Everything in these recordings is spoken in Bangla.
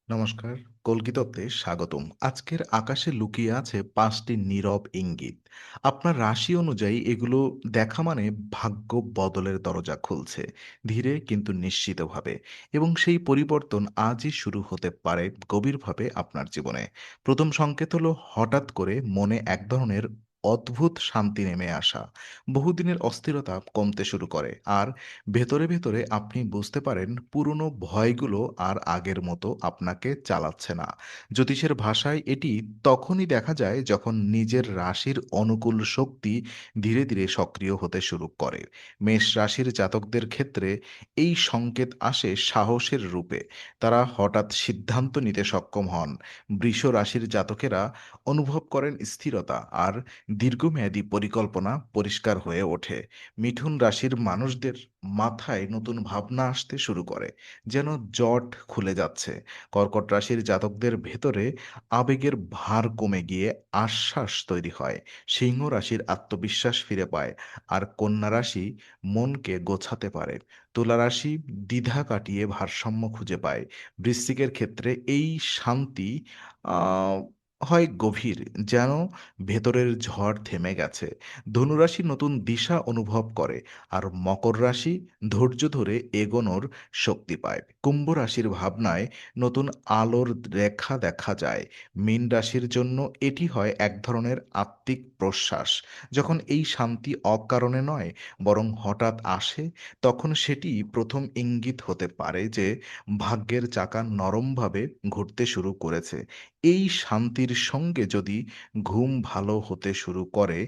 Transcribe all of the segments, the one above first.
নমস্কার, কল্কিতত্ত্বে স্বাগতম। আজকের আকাশে লুকিয়ে আছে ৫টি নীরব ইঙ্গিত। আপনার রাশি অনুযায়ী এগুলো দেখা মানে ভাগ্য বদলের দরজা খুলছে। ধীরে কিন্তু নিশ্চিতভাবে। এবং সেই পরিবর্তন আজই শুরু হতে পারে গভীরভাবে আপনার জীবনে। ১ম সংকেত হলো হঠাৎ করে মনে এক ধরনের অদ্ভুত শান্তি নেমে আসা। বহুদিনের অস্থিরতা কমতে শুরু করে। আর ভেতরে আপনি বুঝতে পারেন পুরনো ভয়গুলো আর আগের মতো আপনাকে চালাচ্ছে না। জ্যোতিষের ভাষায় এটি তখনই দেখা যায় যখন নিজের রাশির অনুকূল শক্তি ধীরে সক্রিয় হতে শুরু করে। মেষ রাশির জাতকদের ক্ষেত্রে এই সংকেত আসে সাহসের রূপে। তারা হঠাৎ সিদ্ধান্ত নিতে সক্ষম হন। বৃষ রাশির জাতকেরা অনুভব করেন স্থিরতা আর দীর্ঘমেয়াদী পরিকল্পনা পরিষ্কার হয়ে ওঠে। মিথুন রাশির মানুষদের মাথায় নতুন ভাবনা আসতে শুরু করে, যেন জট খুলে যাচ্ছে। কর্কট রাশির জাতকদের ভেতরে আবেগের ভার কমে গিয়ে আশ্বাস তৈরি হয়। সিংহ রাশির আত্মবিশ্বাস ফিরে পায়। আর কন্যা রাশি মনকে গোছাতে পারে। তুলা রাশি দ্বিধা কাটিয়ে ভারসাম্য খুঁজে পায়। বৃশ্চিকের ক্ষেত্রে এই শান্তি আহ, হয় গভীর, যেন ভেতরের ঝড় থেমে গেছে। ধনুরাশি নতুন দিশা অনুভব করে। আর মকর রাশি ধৈর্য ধরে এগোনোর শক্তি পায়। কুম্ভ রাশির ভাবনায় নতুন আলোর রেখা দেখা যায়। মীন রাশির জন্য এটি হয় এক ধরনের আত্মিক প্রশ্বাস। যখন এই শান্তি অকারণে নয়, বরং হঠাৎ আসে, তখন সেটি প্রথম ইঙ্গিত হতে পারে যে ভাগ্যের চাকা নরমভাবে ঘুরতে শুরু করেছে। এই শান্তির সঙ্গে যদি ঘুম ভালো হতে শুরু করে,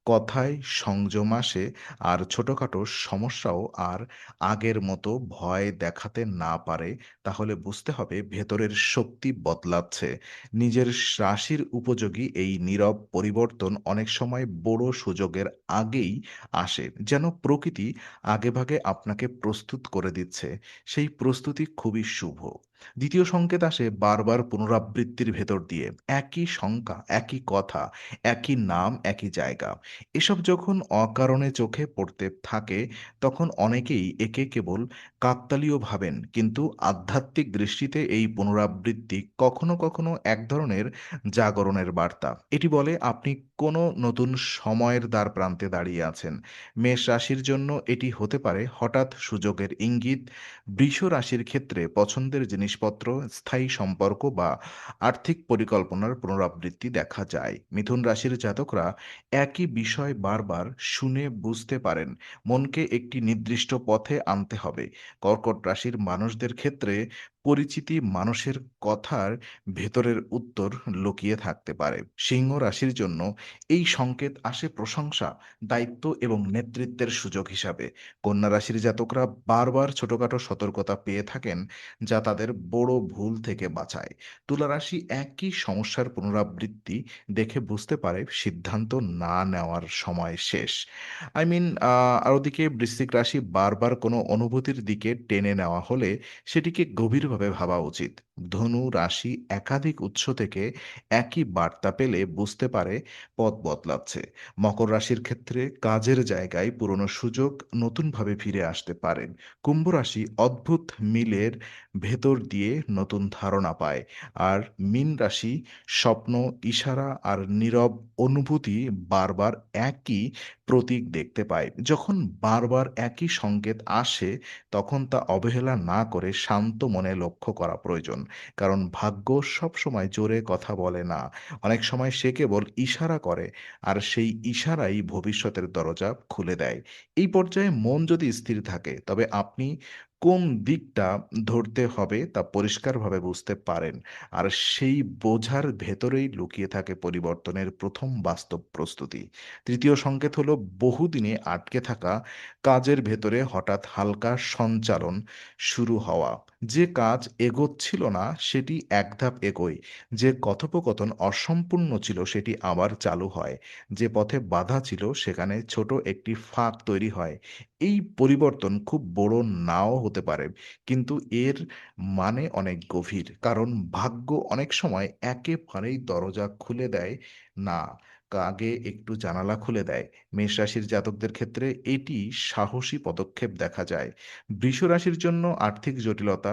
কথায় সংযম আসে, আর ছোটখাটো সমস্যাও আর আগের মতো ভয় দেখাতে না পারে, তাহলে বুঝতে হবে ভেতরের শক্তি বদলাচ্ছে। নিজের রাশির উপযোগী এই নীরব পরিবর্তন অনেক সময় বড় সুযোগের আগেই আসে, যেন প্রকৃতি আগেভাগে আপনাকে প্রস্তুত করে দিচ্ছে। সেই প্রস্তুতি খুবই শুভ। দ্বিতীয় সংকেত আসে বারবার পুনরাবৃত্তির ভেতর দিয়ে। একই সংখ্যা, একই কথা, একই নাম, একই জায়গা। এসব যখন অকারণে চোখে পড়তে থাকে, তখন অনেকেই একে কেবল কাকতালীয় ভাবেন। কিন্তু আধ্যাত্মিক দৃষ্টিতে এই পুনরাবৃত্তি কখনো এক ধরনের জাগরণের বার্তা। এটি বলে আপনি কোনো নতুন সময়ের দ্বার প্রান্তে দাঁড়িয়ে আছেন। মেষ রাশির জন্য এটি হতে পারে হঠাৎ সুযোগের ইঙ্গিত। বৃষ রাশির ক্ষেত্রে পছন্দের জিনিসপত্র, স্থায়ী সম্পর্ক বা আর্থিক পরিকল্পনার পুনরাবৃত্তি দেখা যায়। মিথুন রাশির জাতকরা একই বিষয় বারবার শুনে বুঝতে পারেন মনকে একটি নির্দিষ্ট পথে আনতে হবে। কর্কট রাশির মানুষদের ক্ষেত্রে পরিচিতি মানুষের কথার ভেতরের উত্তর লুকিয়ে থাকতে পারে। সিংহ রাশির জন্য এই সংকেত আসে প্রশংসা, দায়িত্ব এবং নেতৃত্বের সুযোগ হিসাবে। কন্যা রাশির জাতকরা বারবার ছোটখাটো সতর্কতা পেয়ে থাকেন, যা তাদের বড় ভুল থেকে বাঁচায়। তুলা রাশি একই সমস্যার পুনরাবৃত্তি দেখে বুঝতে পারে সিদ্ধান্ত না নেওয়ার সময় শেষ। আই মিন আর ওদিকে বৃশ্চিক রাশি বারবার কোনো অনুভূতির দিকে টেনে নেওয়া হলে সেটিকে গভীরভাবে ভাবা উচিত। ধনু রাশি একাধিক উৎস থেকে একই বার্তা পেলে বুঝতে পারে পথ বদলাচ্ছে। মকর রাশির ক্ষেত্রে কাজের জায়গায় পুরনো সুযোগ নতুনভাবে ফিরে আসতে পারেন। কুম্ভ রাশি অদ্ভুত মিলের ভেতর দিয়ে নতুন ধারণা পায়। আর মীন রাশি স্বপ্ন, ইশারা আর নীরব অনুভূতি বারবার একই প্রতীক দেখতে পায়। যখন বারবার একই সংকেত আসে, তখন তা অবহেলা না করে শান্ত মনে লক্ষ্য করা প্রয়োজন। কারণ ভাগ্য সবসময় জোরে কথা বলে না। অনেক সময় সে কেবল ইশারা করে, আর সেই ইশারাই ভবিষ্যতের দরজা খুলে দেয়। এই পর্যায়ে মন যদি স্থির থাকে, তবে আপনি কোন দিকটা ধরতে হবে তা পরিষ্কারভাবে বুঝতে পারেন। আর সেই বোঝার ভেতরেই লুকিয়ে থাকে পরিবর্তনের প্রথম বাস্তব প্রস্তুতি। তৃতীয় সংকেত হলো বহুদিনে আটকে থাকা কাজের ভেতরে হঠাৎ হালকা সঞ্চালন শুরু হওয়া। যে কাজ এগোচ্ছিল না সেটি এক ধাপ এগোয়। যে কথোপকথন অসম্পূর্ণ ছিল সেটি আবার চালু হয়। যে পথে বাধা ছিল সেখানে ছোট একটি ফাঁক তৈরি হয়। এই পরিবর্তন খুব বড় নাও হতে পারে, কিন্তু এর মানে অনেক গভীর। কারণ ভাগ্য অনেক সময় একেবারেই দরজা খুলে দেয় না, আগে একটু জানালা খুলে দেয়। মেষ রাশির জাতকদের ক্ষেত্রে এটি সাহসী পদক্ষেপ দেখা যায়। বৃষ রাশির জন্য আর্থিক জটিলতা,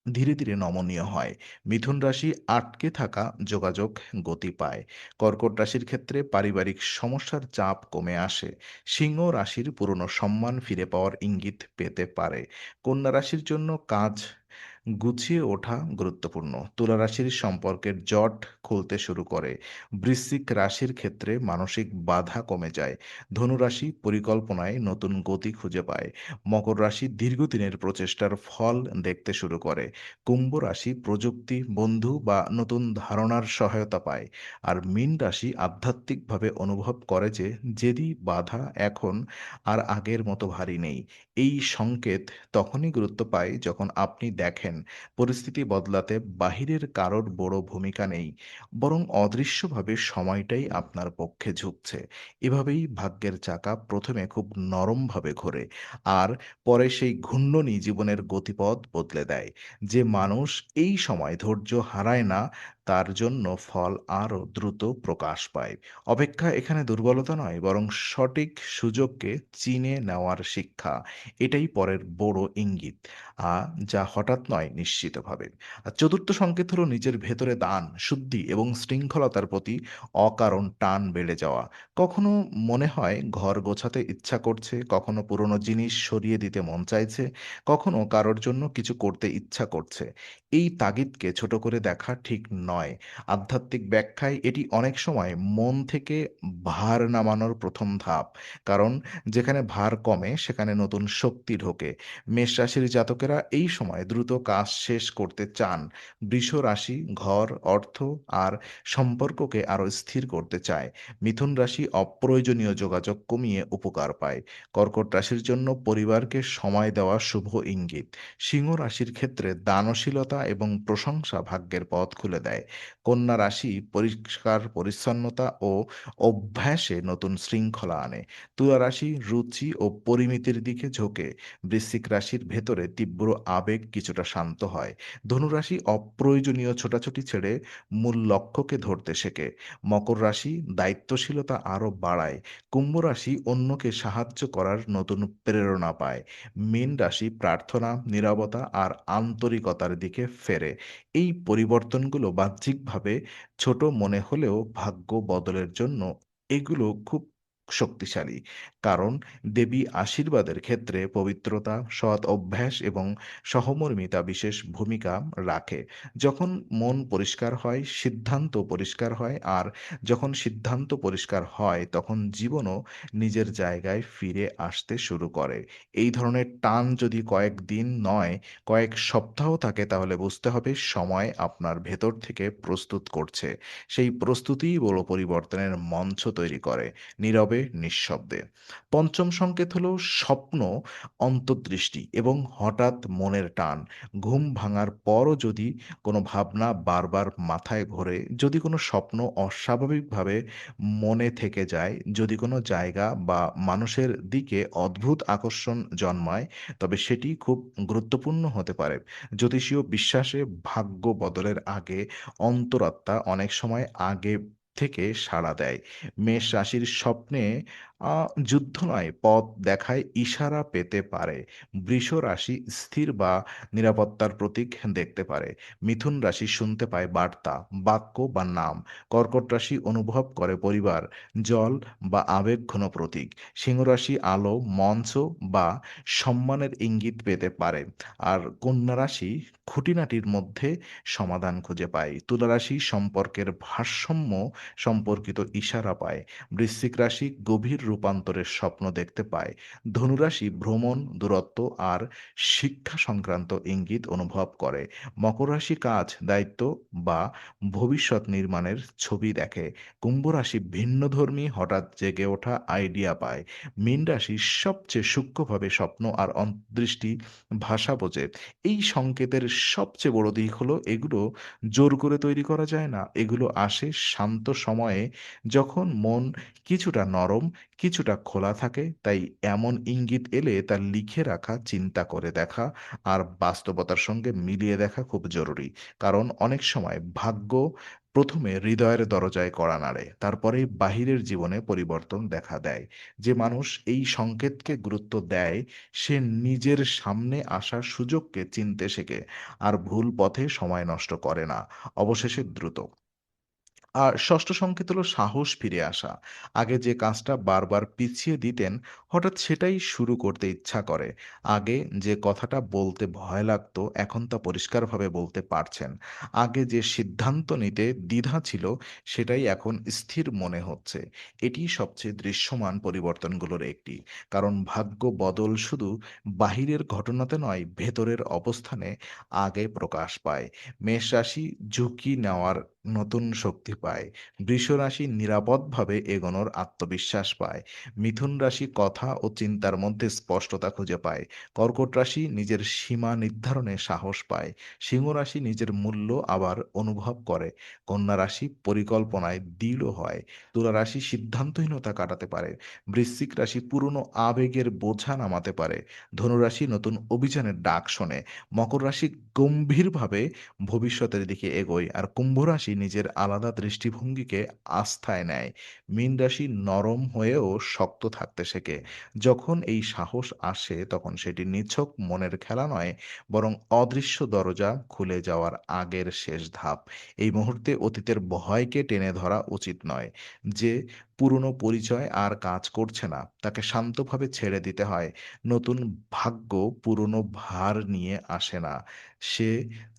ধীরে ধীরে নমনীয় হয়। মিথুন রাশি আটকে থাকা যোগাযোগ গতি পায়। কর্কট রাশির ক্ষেত্রে পারিবারিক সমস্যার চাপ কমে আসে। সিংহ রাশির পুরনো সম্মান ফিরে পাওয়ার ইঙ্গিত পেতে পারে। কন্যা রাশির জন্য কাজ গুছিয়ে ওঠা গুরুত্বপূর্ণ। তুলা রাশির সম্পর্কের জট খুলতে শুরু করে। বৃশ্চিক রাশির ক্ষেত্রে মানসিক বাধা কমে যায়। ধনু রাশি পরিকল্পনায় নতুন গতি খুঁজে পায়। মকর রাশি দীর্ঘদিনের প্রচেষ্টার ফল দেখতে শুরু করে। কুম্ভ রাশি প্রযুক্তি, বন্ধু বা নতুন ধারণার সহায়তা পায়। আর মীন রাশি আধ্যাত্মিকভাবে অনুভব করে যে জেদি বাধা এখন আর আগের মতো ভারী নেই। এই সংকেত তখনই গুরুত্ব পায় যখন আপনি দেখেন পরিস্থিতি বদলাতে বাহিরের কারোর বড় ভূমিকা নেই, বরং অদৃশ্যভাবে সময়টাই আপনার পক্ষে ঝুঁকছে। এভাবেই ভাগ্যের চাকা প্রথমে খুব নরমভাবে ঘোরে, আর পরে সেই ঘূর্ণনই জীবনের গতিপথ বদলে দেয়। যে মানুষ এই সময় ধৈর্য হারায় না, তার জন্য ফল আরও দ্রুত প্রকাশ পায়। অপেক্ষা এখানে দুর্বলতা নয়, বরং সঠিক সুযোগকে চিনে নেওয়ার শিক্ষা। এটাই পরের বড় ইঙ্গিত, যা হঠাৎ নয়, নিশ্চিতভাবে। আর চতুর্থ সংকেত হলো নিজের ভেতরে দান, শুদ্ধি এবং শৃঙ্খলতার প্রতি অকারণ টান বেড়ে যাওয়া। কখনো মনে হয় ঘর গোছাতে ইচ্ছা করছে, কখনো পুরনো জিনিস সরিয়ে দিতে মন চাইছে, কখনো কারোর জন্য কিছু করতে ইচ্ছা করছে। এই তাগিদকে ছোট করে দেখা ঠিক নয়। আধ্যাত্মিক ব্যাখ্যায় এটি অনেক সময় মন থেকে ভার নামানোর প্রথম ধাপ। কারণ যেখানে ভার কমে সেখানে নতুন শক্তি ঢোকে। মেষ রাশির জাতকেরা এই সময় দ্রুত কাজ শেষ করতে চান। বৃষ রাশি ঘর, অর্থ আর সম্পর্ককে আরো স্থির করতে চায়। মিথুন রাশি অপ্রয়োজনীয় যোগাযোগ কমিয়ে উপকার পায়। কর্কট রাশির জন্য পরিবারকে সময় দেওয়া শুভ ইঙ্গিত। সিংহ রাশির ক্ষেত্রে দানশীলতা এবং প্রশংসা ভাগ্যের পথ খুলে দেয়। কন্যা রাশি পরিষ্কার পরিচ্ছন্নতা ও অভ্যাসে নতুন শৃঙ্খলা আনে। তুলা রাশি রুচি ও পরিমিতির দিকে ঝোঁকে। বৃশ্চিক রাশির ভেতরে তীব্র আবেগ কিছুটা শান্ত হয়। ধনুরাশি অপ্রয়োজনীয় ছোটাছুটি ছেড়ে মূল লক্ষ্যকে ধরতে শেখে। মকর রাশি দায়িত্বশীলতা আরও বাড়ায়। কুম্ভ রাশি অন্যকে সাহায্য করার নতুন প্রেরণা পায়। মীন রাশি প্রার্থনা, নীরবতা আর আন্তরিকতার দিকে ফেরে। এই পরিবর্তনগুলো বাহ্যিকভাবে ছোট মনে হলেও ভাগ্য বদলের জন্য এগুলো খুব শক্তিশালী। কারণ দেবী আশীর্বাদের ক্ষেত্রে পবিত্রতা, সৎ অভ্যাস এবং সহমর্মিতা বিশেষ ভূমিকা রাখে। যখন মন পরিষ্কার হয়, সিদ্ধান্ত পরিষ্কার হয়, আর যখন সিদ্ধান্ত পরিষ্কার হয়, তখন জীবনও নিজের জায়গায় ফিরে আসতে শুরু করে। এই ধরনের টান যদি কয়েকদিন নয়, কয়েক সপ্তাহ থাকে, তাহলে বুঝতে হবে সময় আপনার ভেতর থেকে প্রস্তুত করছে। সেই প্রস্তুতিই বড় পরিবর্তনের মঞ্চ তৈরি করে, নীরবে, নিঃশব্দে। পঞ্চম সংকেত হলো স্বপ্ন, অন্তর্দৃষ্টি এবং হঠাৎ মনের টান। ঘুম ভাঙার পরও যদি কোনো ভাবনা বারবার মাথায় ঘোরে, যদি কোনো স্বপ্ন অস্বাভাবিকভাবে মনে থেকে যায়, যদি কোনো জায়গা বা মানুষের দিকে অদ্ভুত আকর্ষণ জন্মায়, তবে সেটি খুব গুরুত্বপূর্ণ হতে পারে। জ্যোতিষীয় বিশ্বাসে ভাগ্য বদলের আগে অন্তরাত্মা অনেক সময় আগে থেকে সাড়া দেয়। মেষ রাশির স্বপ্নে আ যুদ্ধ নয়, পথ দেখায় ইশারা পেতে পারে। বৃষ রাশি স্থির বা নিরাপত্তার প্রতীক দেখতে পারে। মিথুন রাশি শুনতে পায় বার্তা, বাক্য বা নাম। কর্কট রাশি অনুভব করে পরিবার, জল বা আবেগঘন প্রতীক। সিংহ রাশি আলো, মঞ্চ বা সম্মানের ইঙ্গিত পেতে পারে। আর কন্যা রাশি খুঁটিনাটির মধ্যে সমাধান খুঁজে পায়। তুলা রাশি সম্পর্কের ভারসাম্য সম্পর্কিত ইশারা পায়। বৃশ্চিক রাশি গভীর রূপান্তরের স্বপ্ন দেখতে পায়। ধনুরাশি ভ্রমণ, দূরত্ব আর শিক্ষা সংক্রান্ত ইঙ্গিত অনুভব করে। মকর রাশি কাজ, দায়িত্ব বা ভবিষ্যৎ নির্মাণের ছবি দেখে। কুম্ভ রাশি ভিন্নধর্মী হঠাৎ জেগে ওঠা আইডিয়া পায়। মীন রাশি সবচেয়ে সূক্ষ্মভাবে স্বপ্ন আর অন্তর্দৃষ্টি ভাষা বোঝে। এই সংকেতের সবচেয়ে বড় দিক হলো এগুলো জোর করে তৈরি করা যায় না। এগুলো আসে শান্ত সময়ে, যখন মন কিছুটা নরম, কিছুটা খোলা থাকে। তাই এমন ইঙ্গিত এলে তা লিখে রাখা, চিন্তা করে দেখা আর বাস্তবতার সঙ্গে মিলিয়ে দেখা খুব জরুরি। কারণ অনেক সময় ভাগ্য প্রথমে হৃদয়ের দরজায় কড়া নাড়ে, তারপরেই বাহিরের জীবনে পরিবর্তন দেখা দেয়। যে মানুষ এই সংকেতকে গুরুত্ব দেয়, সে নিজের সামনে আসার সুযোগকে চিনতে শেখে, আর ভুল পথে সময় নষ্ট করে না, অবশেষে দ্রুত। আর ষষ্ঠ সংকেত হলো সাহস ফিরে আসা। আগে যে কাজটা বারবার পিছিয়ে দিতেন, হঠাৎ সেটাই শুরু করতে ইচ্ছা করে। আগে যে কথাটা বলতে ভয় লাগতো, এখন তা পরিষ্কারভাবে বলতে পারছেন। আগে যে সিদ্ধান্ত নিতে দ্বিধা ছিল, সেটাই এখন স্থির মনে হচ্ছে। এটিই সবচেয়ে দৃশ্যমান পরিবর্তনগুলোর একটি। কারণ ভাগ্য বদল শুধু বাহিরের ঘটনাতে নয়, ভেতরের অবস্থানে আগে প্রকাশ পায়। মেষ রাশি ঝুঁকি নেওয়ার নতুন শক্তি পায়। বৃষ রাশি নিরাপদভাবে এগোনোর আত্মবিশ্বাস পায়। মিথুন রাশি কথা ও চিন্তার মধ্যে স্পষ্টতা খুঁজে পায়। কর্কট রাশি নিজের সীমা নির্ধারণে সাহস পায়। সিংহ রাশি নিজের মূল্য আবার অনুভব করে। কন্যা রাশি পরিকল্পনায় দৃঢ় হয়। তুলা রাশি সিদ্ধান্তহীনতা কাটাতে পারে। বৃশ্চিক রাশি পুরনো আবেগের বোঝা নামাতে পারে। ধনুরাশি নতুন অভিযানের ডাক শোনে। মকর রাশি গম্ভীরভাবে ভবিষ্যতের দিকে এগোয়, আর কুম্ভ রাশি নিজের আলাদা দৃষ্টিভঙ্গিকে আস্থায় নেয়। মীন রাশি নরম হয়েও শক্ত থাকতে শেখে। যখন এই সাহস আসে, তখন সেটি নিছক মনের খেলা নয়, বরং অদৃশ্য দরজা খুলে যাওয়ার আগের শেষ ধাপ। এই মুহূর্তে অতীতের ভয়কে টেনে ধরা উচিত নয়। যে পুরনো পরিচয় আর কাজ করছে না, তাকে শান্তভাবে ছেড়ে দিতে হয়। নতুন ভাগ্য পুরনো ভার নিয়ে আসে না, সে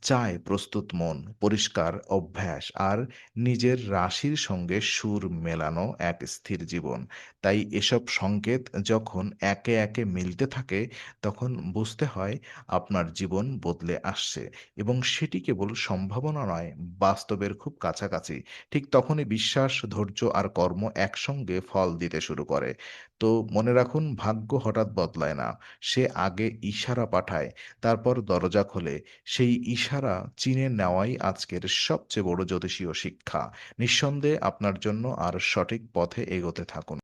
চায় প্রস্তুত মন, পরিষ্কার অভ্যাস আর নিজের রাশির সঙ্গে সুর মেলানো এক স্থির জীবন। তাই এসব সংকেত যখন একে একে মিলতে থাকে, তখন বুঝতে হয় আপনার জীবন বদলে আসছে, এবং সেটি কেবল সম্ভাবনা নয়, বাস্তবের খুব কাছাকাছি। ঠিক তখনই বিশ্বাস, ধৈর্য আর কর্ম একসঙ্গে ফল দিতে শুরু করে। তো মনে রাখুন, ভাগ্য হঠাৎ বদলায় না, সে আগে ইশারা পাঠায়, তারপর দরজা খোলে। সেই ইশারা চিনে নেওয়াই আজকের সবচেয়ে বড় জ্যোতিষীয় শিক্ষা। নিঃসন্দেহে আপনার জন্য আর সঠিক পথে এগোতে থাকুন।